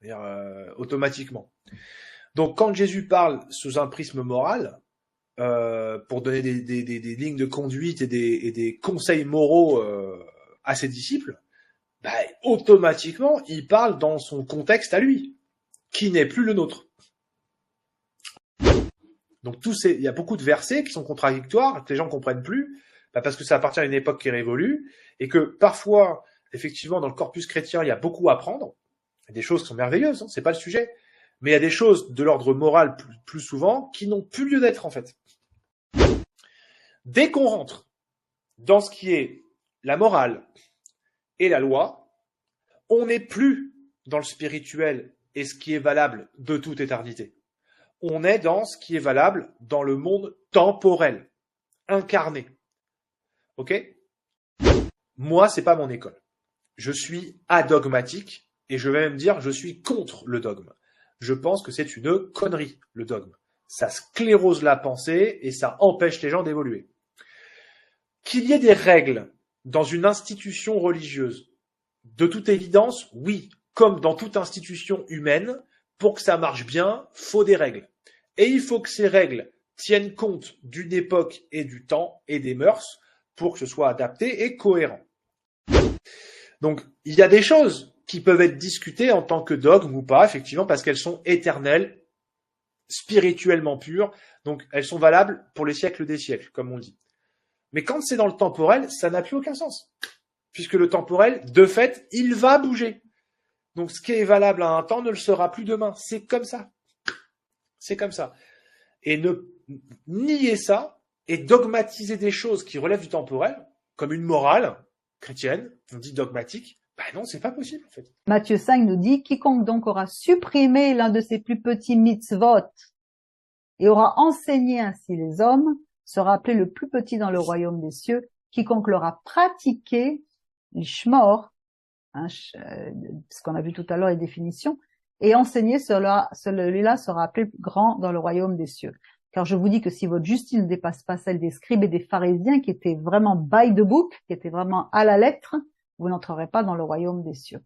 c'est-à-dire, automatiquement. Donc, quand Jésus parle sous un prisme moral, pour donner des lignes de conduite et des conseils moraux à ses disciples, bah, automatiquement, il parle dans son contexte à lui, qui n'est plus le nôtre. Donc, il y a beaucoup de versets qui sont contradictoires, que les gens ne comprennent plus, bah, parce que ça appartient à une époque qui est révolue, et que parfois, effectivement, dans le corpus chrétien, il y a beaucoup à apprendre. Il y a des choses qui sont merveilleuses, hein, c'est pas le sujet. Mais il y a des choses de l'ordre moral plus souvent qui n'ont plus lieu d'être, en fait. Dès qu'on rentre dans ce qui est la morale et la loi, on n'est plus dans le spirituel et ce qui est valable de toute éternité. On est dans ce qui est valable dans le monde temporel, incarné. Ok? Moi, c'est pas mon école. Je suis adogmatique et je vais même dire je suis contre le dogme. Je pense que c'est une connerie, le dogme. Ça sclérose la pensée et ça empêche les gens d'évoluer. Qu'il y ait des règles dans une institution religieuse, de toute évidence, oui, comme dans toute institution humaine, pour que ça marche bien, faut des règles. Et il faut que ces règles tiennent compte d'une époque et du temps et des mœurs pour que ce soit adapté et cohérent. Donc, il y a des choses qui peuvent être discutées en tant que dogme ou pas, effectivement, parce qu'elles sont éternelles, spirituellement pures, donc elles sont valables pour les siècles des siècles, comme on dit. Mais quand c'est dans le temporel, ça n'a plus aucun sens. Puisque le temporel, de fait, il va bouger. Donc ce qui est valable à un temps ne le sera plus demain. C'est comme ça. C'est comme ça. Et ne nier ça et dogmatiser des choses qui relèvent du temporel, comme une morale chrétienne, on dit dogmatique, ben non, c'est pas possible en fait. Matthieu 5 nous dit, quiconque donc aura supprimé l'un de ses plus petits mitzvot et aura enseigné ainsi les hommes, sera appelé le plus petit dans le royaume des cieux. Quiconque l'aura pratiqué, l'ishmor, ce qu'on a vu tout à l'heure, les définitions, et enseigné, celui-là sera appelé grand dans le royaume des cieux. Car je vous dis que si votre justice ne dépasse pas celle des scribes et des pharisiens, qui étaient vraiment by the book, qui étaient vraiment à la lettre, vous n'entrerez pas dans le royaume des cieux.